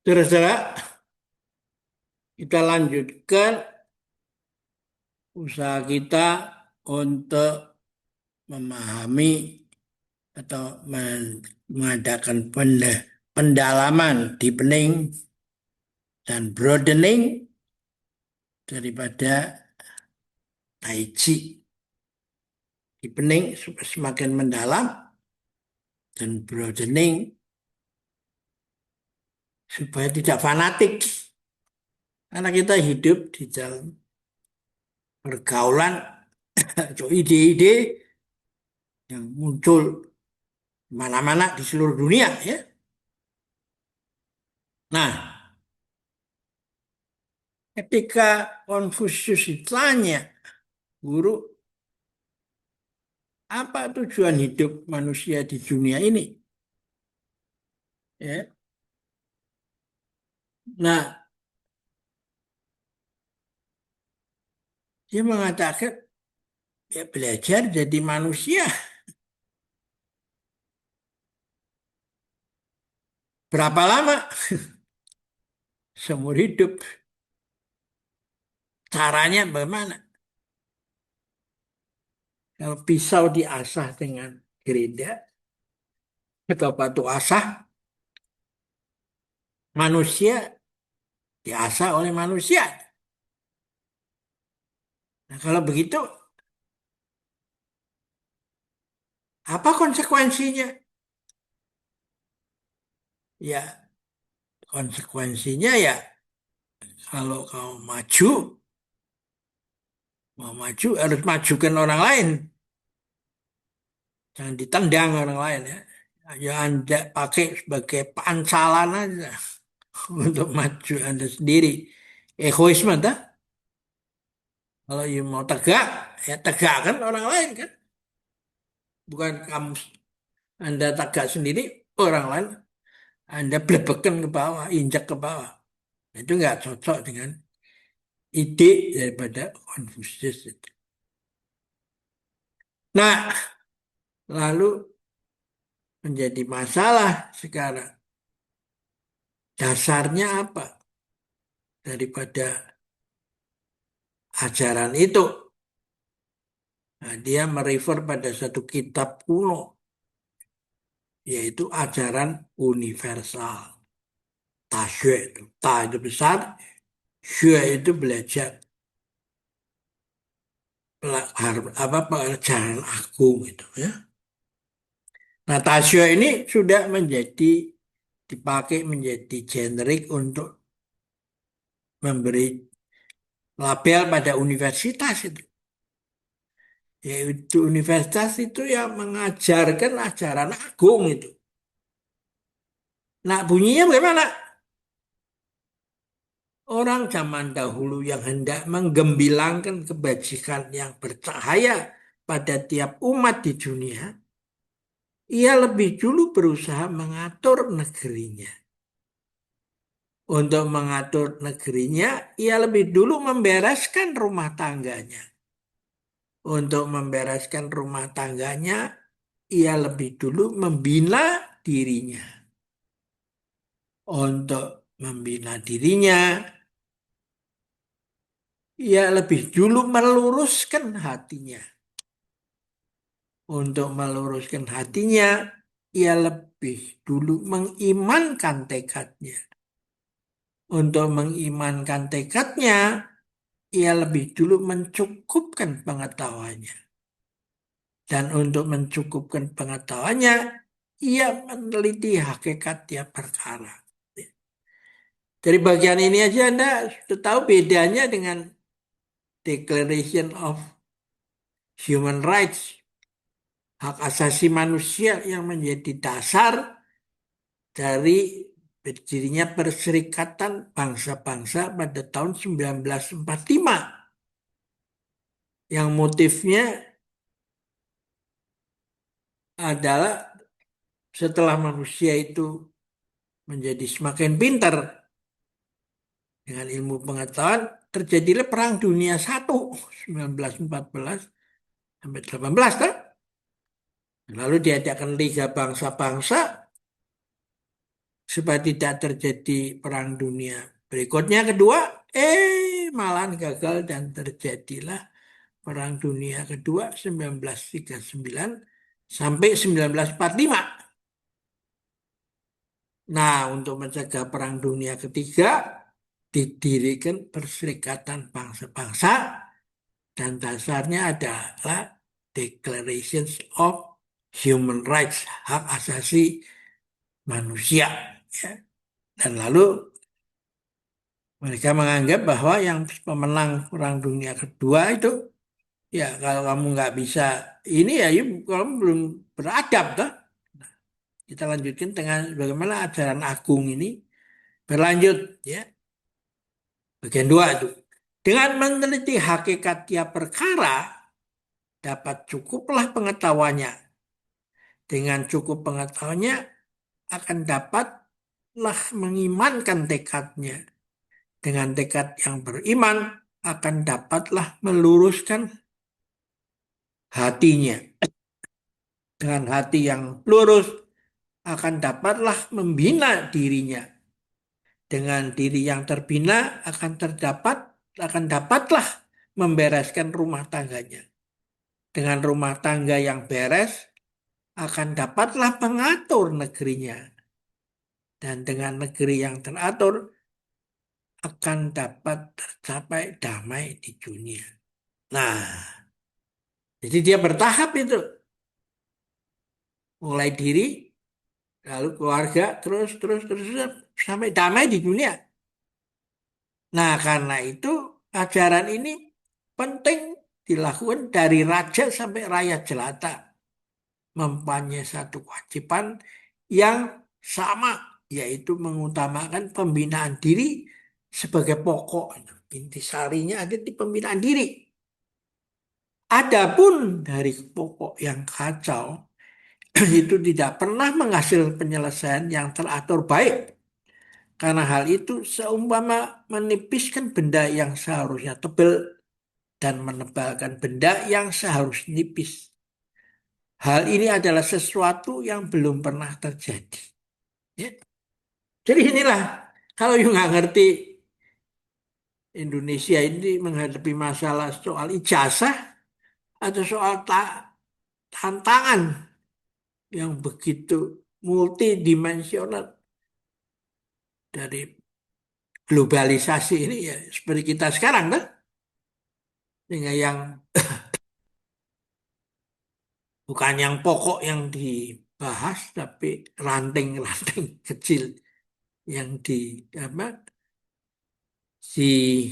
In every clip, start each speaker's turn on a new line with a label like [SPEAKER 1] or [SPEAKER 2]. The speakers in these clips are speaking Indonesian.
[SPEAKER 1] Saudara, kita lanjutkan usaha kita untuk memahami atau mengadakan pendalaman, deepening dan broadening daripada Tai Chi. Deepening semakin mendalam dan broadening supaya tidak fanatik. Karena kita hidup di dalam pergaulan atau ide-ide yang muncul di mana-mana di seluruh dunia ya. Nah, ketika Konfusius ditanya, guru, apa tujuan hidup manusia di dunia ini? Ya. Nah, dia mengatakan ya belajar jadi manusia. Berapa lama? Seumur hidup. Caranya bagaimana? Kalau pisau diasah dengan gerinda atau batu asah, manusia diasah oleh manusia. Nah, kalau begitu, apa konsekuensinya? Ya, konsekuensinya ya kalau kau maju, mau maju harus majukan orang lain. Jangan ditendang orang lain ya. Ya Anda pakai sebagai pancalan aja untuk maju Anda sendiri. Egoisme dah. Kalau you mau tegak, ya tegakkan orang lain kan. Bukan kamu Anda tegak sendiri, orang lain Anda blebekan ke bawah, injak ke bawah. Itu nggak cocok dengan ide daripada Confucius itu. Nah, lalu menjadi masalah sekarang. Dasarnya apa daripada ajaran itu? Nah, dia merefer pada satu kitab kuno, yaitu ajaran universal. Ta Xue itu. Ta itu besar, Xue itu belajar. Apa pelajaran agung itu ya. Nah, Ta Xue ini sudah dipakai menjadi generik untuk memberi label pada universitas itu. Yaitu universitas itu yang mengajarkan ajaran agung itu. Nah, bunyinya bagaimana? Orang zaman dahulu yang hendak menggembilangkan kebajikan yang bercahaya pada tiap umat di dunia, ia lebih dulu berusaha mengatur negerinya. Untuk mengatur negerinya, ia lebih dulu membereskan rumah tangganya. Untuk membereskan rumah tangganya, ia lebih dulu membina dirinya. Untuk membina dirinya, ia lebih dulu meluruskan hatinya. Untuk meluruskan hatinya, ia lebih dulu mengimankan tekadnya. Untuk mengimankan tekadnya, ia lebih dulu mencukupkan pengetahuannya. Dan untuk mencukupkan pengetahuannya, ia meneliti hakikat tiap perkara. Dari bagian ini aja Anda sudah tahu bedanya dengan Declaration of Human Rights, hak asasi manusia yang menjadi dasar dari berdirinya Perserikatan Bangsa-Bangsa pada tahun 1945. Yang motifnya adalah setelah manusia itu menjadi semakin pintar dengan ilmu pengetahuan, terjadilah Perang Dunia I 1914 sampai 18 kan? Lalu diadakan Liga Bangsa-Bangsa supaya tidak terjadi perang dunia berikutnya kedua, malahan gagal dan terjadilah Perang Dunia Kedua 1939 sampai 1945. Nah, untuk mencegah Perang Dunia Ketiga, didirikan Perserikatan Bangsa-Bangsa dan dasarnya adalah Declarations of Human Rights, hak asasi manusia. Ya. Dan lalu mereka menganggap bahwa yang pemenang Perang Dunia Kedua itu, ya kalau kamu nggak bisa ini ya, kamu belum beradab toh. Kita lanjutkan dengan bagaimana ajaran agung ini berlanjut ya. Bagian dua itu. Dengan meneliti hakikat tiap perkara dapat cukuplah pengetahuannya. Dengan cukup pengetahuannya akan dapatlah mengimankan tekadnya. Dengan tekad yang beriman akan dapatlah meluruskan hatinya. Dengan hati yang lurus akan dapatlah membina dirinya. Dengan diri yang terbina akan dapatlah membereskan rumah tangganya. Dengan rumah tangga yang beres akan dapatlah mengatur negerinya. Dan dengan negeri yang teratur akan dapat tercapai damai di dunia. Nah, jadi dia bertahap itu. Mulai diri, lalu keluarga, terus sampai damai di dunia. Nah, karena itu ajaran ini penting dilakukan dari raja sampai rakyat jelata. Mempunyai satu kewajiban yang sama, yaitu mengutamakan pembinaan diri sebagai pokok. Intisarinya ada di pembinaan diri. Adapun dari pokok yang kacau, itu tidak pernah menghasilkan penyelesaian yang teratur baik. Karena hal itu seumpama menipiskan benda yang seharusnya tebal dan menebalkan benda yang seharusnya nipis. Hal ini adalah sesuatu yang belum pernah terjadi. Ya. Jadi inilah, kalau you nggak ngerti Indonesia ini menghadapi masalah soal ijazah atau soal tantangan yang begitu multidimensional dari globalisasi ini ya seperti kita sekarang kan, dengan yang bukan yang pokok yang dibahas tapi ranting-ranting kecil yang di apa si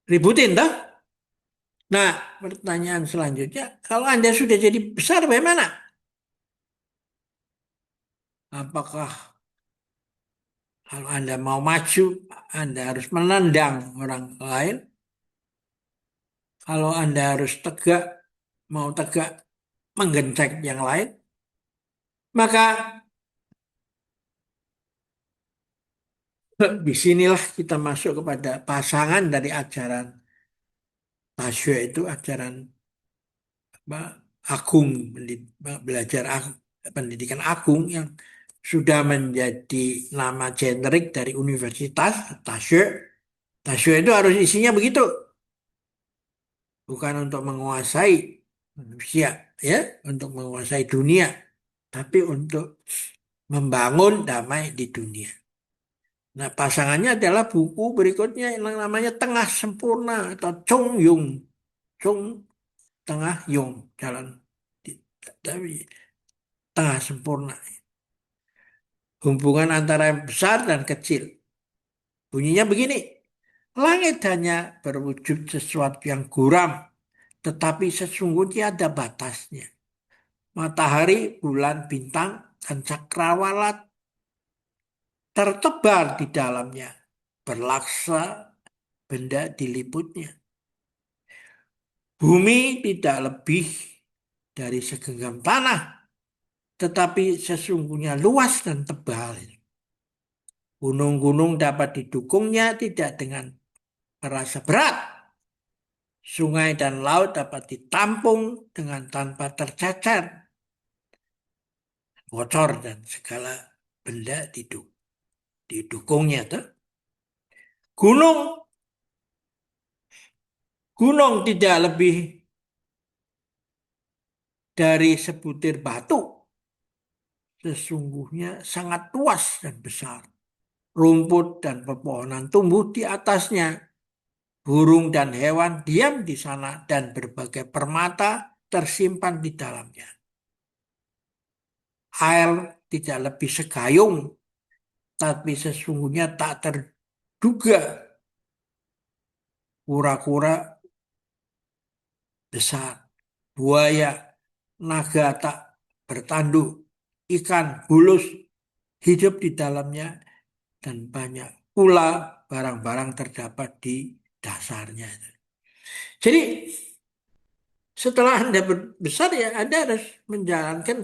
[SPEAKER 1] ributin toh. Nah, pertanyaan selanjutnya, kalau Anda sudah jadi besar bagaimana? Apakah kalau Anda mau maju, Anda harus menendang orang lain? Kalau Anda harus tegak, mau tegak, menggencek yang lain? Maka disinilah kita masuk kepada pasangan dari ajaran Tasya itu ajaran apa, agung, belajar pendidikan agung yang sudah menjadi nama generik dari universitas Tasya. Tasya itu harus isinya begitu, bukan untuk menguasai manusia, ya, untuk menguasai dunia, tapi untuk membangun damai di dunia. Nah, pasangannya adalah buku berikutnya yang namanya Tengah Sempurna atau Chung Yung. Chung Tengah Yung, jalan tapi tengah sempurna. Hubungan antara yang besar dan kecil. Bunyinya begini. Langit hanya berwujud sesuatu yang guram, tetapi sesungguhnya ada batasnya. Matahari, bulan, bintang, dan cakrawala tertebar di dalamnya. Berlaksa benda diliputnya. Bumi tidak lebih dari segenggam tanah, tetapi sesungguhnya luas dan tebal. Gunung-gunung dapat didukungnya tidak dengan merasa berat. Sungai dan laut dapat ditampung dengan tanpa tercacar. bocor dan segala benda didukungnya tuh. Gunung gunung tidak lebih dari sebutir batu, sesungguhnya sangat luas dan besar. Rumput dan pepohonan tumbuh di atasnya. Burung dan hewan diam di sana dan berbagai permata tersimpan di dalamnya. Air tidak lebih segayung, tapi sesungguhnya tak terduga kura-kura besar, buaya, naga tak bertanduk, ikan bulus hidup di dalamnya, dan banyak pula barang-barang terdapat di dasarnya. Jadi setelah Anda besar ya Anda harus menjalankan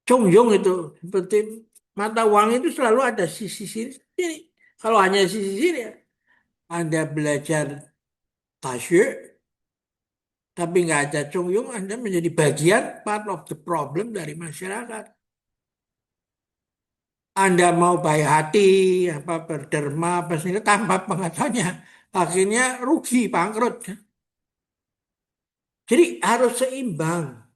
[SPEAKER 1] Congyong itu seperti mata uang itu selalu ada sisi sini. Kalau hanya sisi sini ya Anda belajar tasyuk tapi nggak ada Congyong, Anda menjadi bagian part of the problem dari masyarakat. Anda mau baik hati, apa berderma, apa sih tanpa pengetahuannya, akhirnya rugi, bangkrut. Jadi harus seimbang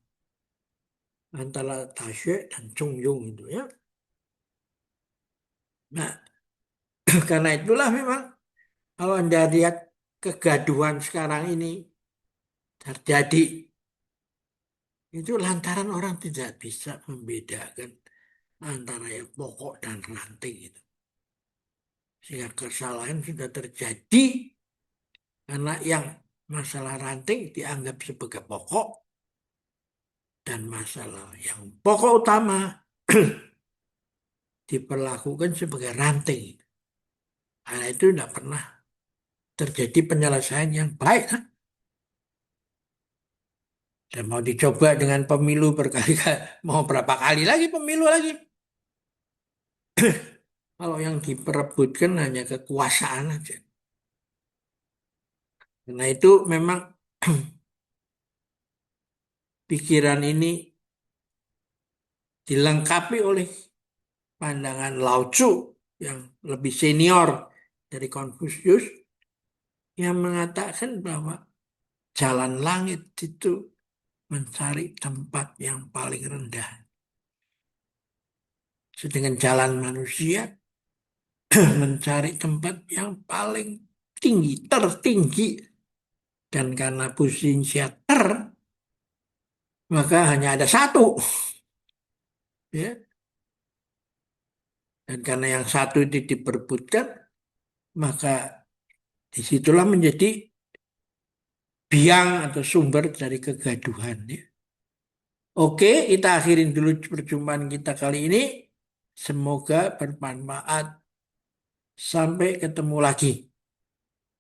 [SPEAKER 1] antara tasyuk dan Congyong itu ya. Nah, karena itulah memang kalau Anda lihat kegaduhan sekarang ini terjadi itu lantaran orang tidak bisa membedakan antara yang pokok dan ranting itu. Sehingga kesalahan sudah terjadi karena yang masalah ranting dianggap sebagai pokok dan masalah yang pokok utama diperlakukan sebagai ranting. Karena itu tidak pernah terjadi penyelesaian yang baik. Kan? Dan mau dicoba dengan pemilu berkali-kali, mau berapa kali lagi pemilu lagi. Kalau yang diperebutkan hanya kekuasaan aja. Karena itu memang pikiran ini dilengkapi oleh pandangan Lao Tzu yang lebih senior dari Konfusius yang mengatakan bahwa jalan langit itu mencari tempat yang paling rendah. Sedangkan jalan manusia mencari tempat yang paling tinggi, tertinggi. Dan karena posisinya maka hanya ada satu. Ya. Dan karena yang satu itu diperbutkan, maka disitulah menjadi biang atau sumber dari kegaduhan. Ya. Oke, kita akhirin dulu perjumpaan kita kali ini. Semoga bermanfaat. Sampai ketemu lagi.